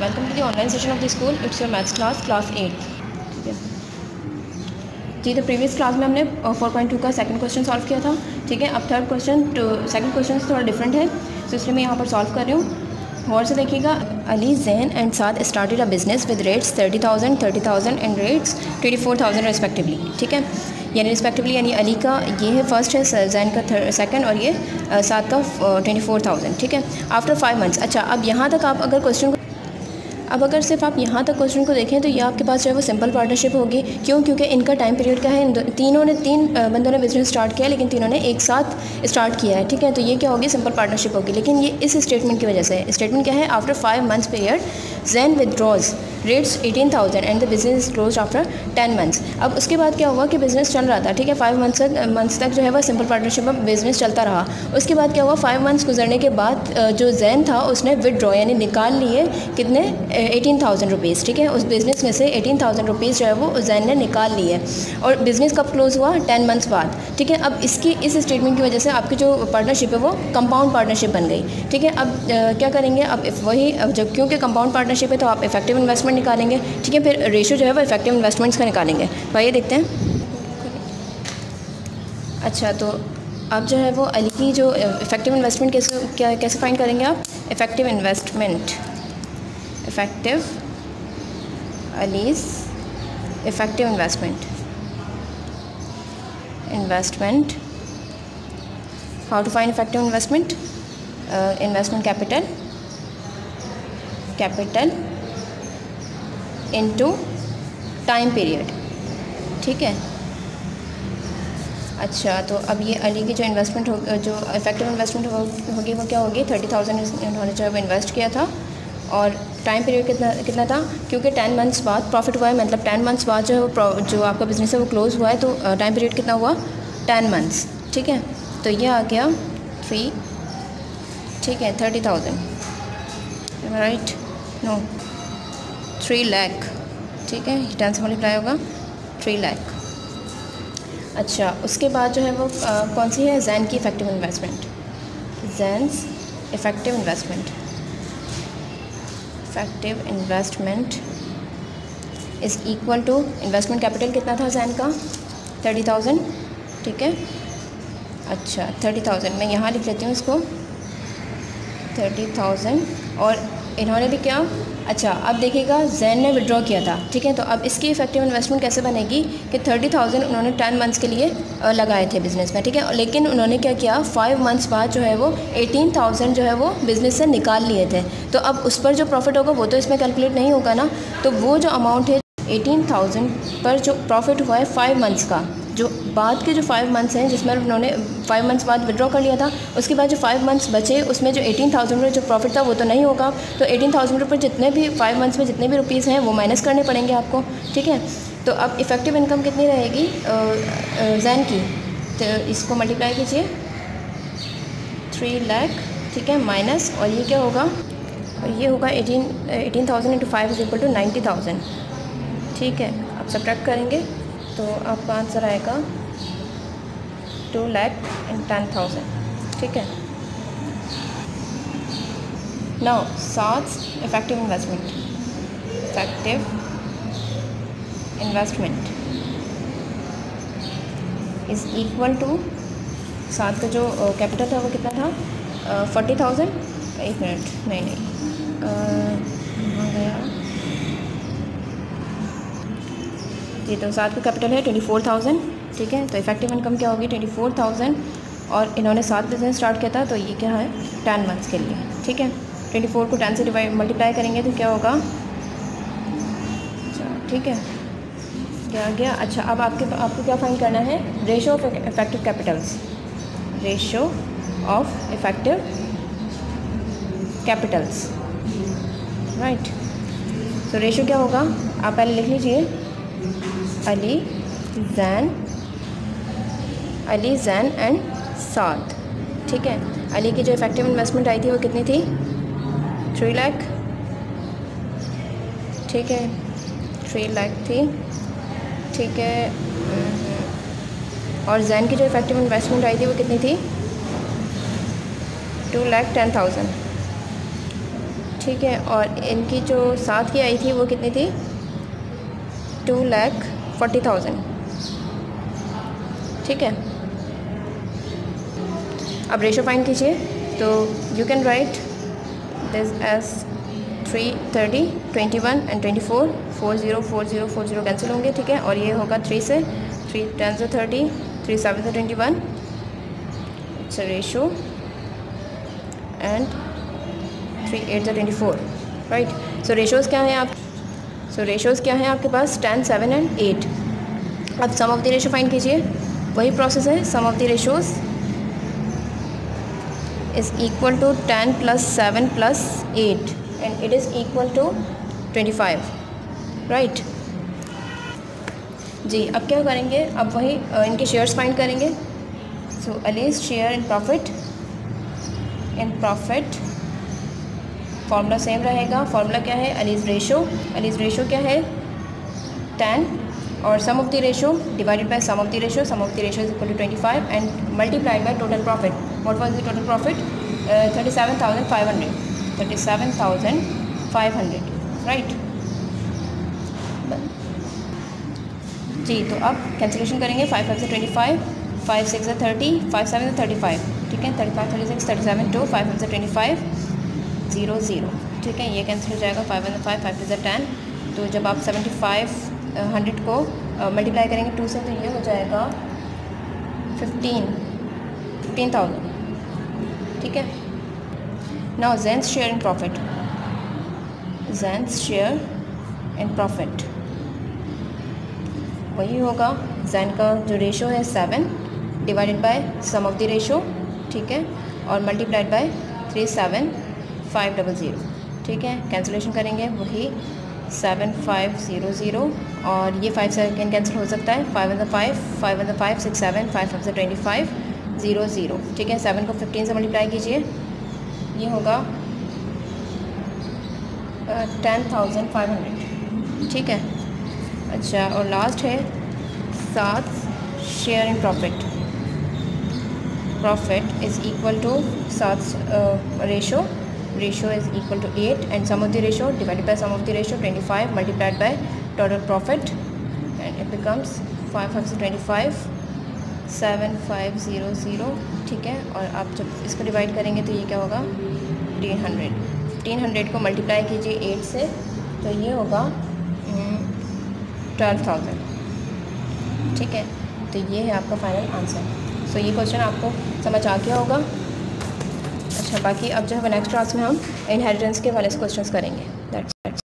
Welcome to the online session of the school. It's your maths class 8। ठीक है जी, तो previous class में हमने 4.2 का सेकंड क्वेश्चन सॉल्व किया था। ठीक है, अब थर्ड क्वेश्चन सेकंड क्वेश्चन थोड़ा डिफरेंट है, तो इसलिए मैं यहाँ पर सॉल्व कर रही हूँ। गौर से देखिएगा। Ali, Jain and Saad started a business with rates 30,000, 30,000 and rates 24,000 respectively. ठीक है, यानी रिस्पेक्टिवली, यानी अली का ये है फर्स्ट है, जैन का सेकंड, और ये साद का 24,000। ठीक है, आफ्टर 5 मंथ्स। अच्छा, अब यहाँ तक आप अगर क्वेश्चन को अगर सिर्फ आप यहाँ तक क्वेश्चन को देखें तो ये आपके पास जो है वो सिंपल पार्टनरशिप होगी। क्यों? क्योंकि इनका टाइम पीरियड क्या है, तीन बंदों ने बिजनेस स्टार्ट किया, लेकिन तीनों ने एक साथ स्टार्ट किया है। ठीक है, तो ये क्या होगी, सिंपल पार्टनरशिप होगी। लेकिन ये इस स्टेटमेंट की वजह से है। स्टेटमेंट क्या है, after 5 months period Jain withdraws rates 18,000 and the business close after 10 months. अब उसके बाद क्या हुआ कि बिजनेस चल रहा था। ठीक है, 5 मंथ्स तक जो है वह सिंपल पार्टनरशिप में बिजनेस चलता रहा। उसके बाद क्या हुआ, 5 मंथ्स गुजरने के बाद जो जैन था उसने विदड्रॉ यानी निकाल लिए कितने, 18,000 रुपीज़। ठीक है, उस बिज़नेस में से 18,000 रुपीज़ जो है वो जैन ने निकाल लिए, और बिज़नेस कब क्लोज हुआ, 10 मंथ्स बाद। ठीक है, अब इस स्टेटमेंट की वजह से आपकी जो पार्टनरशिप है वो कंपाउंड पार्टनरशिप बन गई। ठीक है, अब क्या करेंगे, अब वही, अब जब क्योंकि कंपाउंड पार्टनरशिप है तो आप इफेक्टिव इन्वेस्टमेंट निकालेंगे। ठीक है, फिर रेशो जो है वो इफेक्टिव इन्वेस्टमेंट्स का निकालेंगे। तो आइए देखते हैं। अच्छा, तो अब जो है वो अली की जो इफेक्टिव इन्वेस्टमेंट कैसे फाइंड करेंगे आप, इफेक्टिव इन्वेस्टमेंट, इफेक्टिव अलीज effective investment how to find effective investment, investment capital into time period. ठीक है, अच्छा, तो अब ये अली की जो इन्वेस्टमेंट जो इफेक्टिव इन्वेस्टमेंट होगी वो क्या होगी, 30,000 इन्होंने जो है वो इन्वेस्ट किया था, और टाइम पीरियड कितना था, क्योंकि 10 मंथ्स बाद प्रॉफिट हुआ है, मतलब 10 मंथ्स बाद जो है वो जो आपका बिजनेस है वो क्लोज हुआ है, तो टाइम पीरियड कितना हुआ, 10 मंथ्स। ठीक है, तो ये आ गया 3, ठीक है, 30,000, राइट, नो 3 लाख। ठीक है, 10 से मल्टीप्लाई होगा 3 लाख। अच्छा, उसके बाद जो है वो कौन सी है, जैन की effective investment, Jain's effective investment is equal to, investment capital कितना था जैन का, 30,000। ठीक है, अच्छा 30,000 मैं यहाँ लिख लेती हूँ इसको, 30,000, और इन्होंने भी क्या, अच्छा अब देखिएगा जैन ने विड्रॉ किया था। ठीक है, तो अब इसकी इफेक्टिव इन्वेस्टमेंट कैसे बनेगी कि 30,000 उन्होंने 10 मंथ्स के लिए लगाए थे बिज़नेस में। ठीक है, लेकिन उन्होंने क्या किया, 5 मंथ्स बाद जो है वो 18,000 जो है वो बिज़नेस से निकाल लिए थे। तो अब उस पर जो प्रॉफिट होगा वो तो इसमें कैलकुलेट नहीं होगा ना, तो वो जो अमाउंट है 18,000 पर जो प्रॉफिट हुआ है 5 मंथ्स का, जो बाद के जो 5 मंथ्स हैं जिसमें उन्होंने 5 मंथ्स बाद विड्रॉ कर लिया था, उसके बाद जो 5 मंथ्स बचे उसमें जो 18,000 रुपये जो प्रॉफिट था वो तो नहीं होगा। तो 18,000 रुपये जितने भी 5 मंथ्स में जितने भी रुपीज़ हैं वो माइनस करने पड़ेंगे आपको। ठीक है, तो अब इफ़ेक्टिव इनकम कितनी रहेगी जैन की, तो इसको मल्टीप्लाई कीजिए 3 लाख। ठीक है, माइनस, और ये क्या होगा, और ये होगा 18,000 इंटू 5 इज इक्वल टू 90,000। ठीक है, अब सब्ट्रैक्ट करेंगे तो आपका आंसर आएगा 2,10,000। ठीक है, नाउ साथ effective investment is equal to, साथ का जो कैपिटल था वो कितना था, 40,000, एक मिनट, नहीं कहाँ गया जी, तो साथ का कैपिटल है 24,000। ठीक है, तो इफेक्टिव इनकम क्या होगी, 24,000, और इन्होंने 7 बिजनेस स्टार्ट किया था, तो ये क्या है, 10 मंथ्स के लिए। ठीक है, 24 को 10 से मल्टीप्लाई करेंगे तो क्या होगा, अच्छा ठीक है, क्या आ गया। अच्छा, अब आपको क्या फाइंड करना है, ratio of effective Capitals, ratio of effective Capitals, right. तो रेशो क्या होगा, आप पहले लिख लीजिए, अली, जैन एंड साद। ठीक है, अली की जो इफेक्टिव इन्वेस्टमेंट आई थी वो कितनी थी, 3 लाख। ठीक है, 3 लाख थी। ठीक है, और जैन की जो इफेक्टिव इन्वेस्टमेंट आई थी वो कितनी थी, 2,10,000। ठीक है, और इनकी जो साथ की आई थी वो कितनी थी, 2,40,000। ठीक है, अब रेशो फाइंड कीजिए। तो you can write this as 3, 30, 21 and 24, 40, 40, 40 cancel होंगे। ठीक है, और ये होगा 3 से, 3 10 से 30, 3 7 से 21, इट्स अ रेशो, एंड 3 8 से 24, राइट। सो रेशोज़ क्या हैं आपके पास, 10, 7 एंड 8। अब sum of the ratio find कीजिए, वही प्रोसेस है। Sum of the ratios is equal to 10 + 7 + 8 and it is equal to 25, right जी। अब क्या करेंगे, अब वही इनके शेयर्स फाइंड करेंगे। So Ali's share in profit formula same रहेगा। फार्मूला क्या है, अलीज रेशो क्या है, 10, और sum of the ratio divided by sum of the ratio is equal to 25 and multiplied by total profit. What was the total profit, 37,500, right जी। तो अब cancellation करेंगे, 5 5 से 25, 5 6 से 30, 5 7 से 35। ठीक है, 35 36 37 2, 5 5 से 25, 0 0। ठीक है, ये कैंसिल हो जाएगा, 5 1 5, 5 2 से 10। तो जब आप 7500 को मल्टीप्लाई करेंगे 2 से, तो ये हो जाएगा 15,000। ठीक है, now Zain's share in profit वही होगा। ज़ैन का जो रेशो है 7 divided by sum of the ratio, ठीक है, और मल्टीप्लाइड बाय 37500। ठीक है, कैंसिलेशन करेंगे, वही 7500, और ये 5 सेकेंड कैंसिल हो सकता है, 5 1 5, 5 1 5 6 7, 5 5 से 25, 0 0। ठीक है, 7 को 15 से मल्टीप्लाई कीजिए, ये होगा 10,500। ठीक है, अच्छा, और लास्ट है 7 share in profit is equal to 7 ratio is equal to 8 and sum of the ratio divided by sum of the ratio 25 multiplied by total profit and it becomes 5 5 से 25, 7500। ठीक है, और आप जब इसको डिवाइड करेंगे तो ये क्या होगा, 1500 को मल्टीप्लाई कीजिए 8 से, तो ये होगा 12,000। ठीक है, तो ये है आपका फाइनल आंसर। सो ये क्वेश्चन आपको समझ आ गया होगा। अच्छा, बाकी अब जो है नेक्स्ट क्लास में हम इनहेरिटेंस के वाले क्वेश्चंस करेंगे।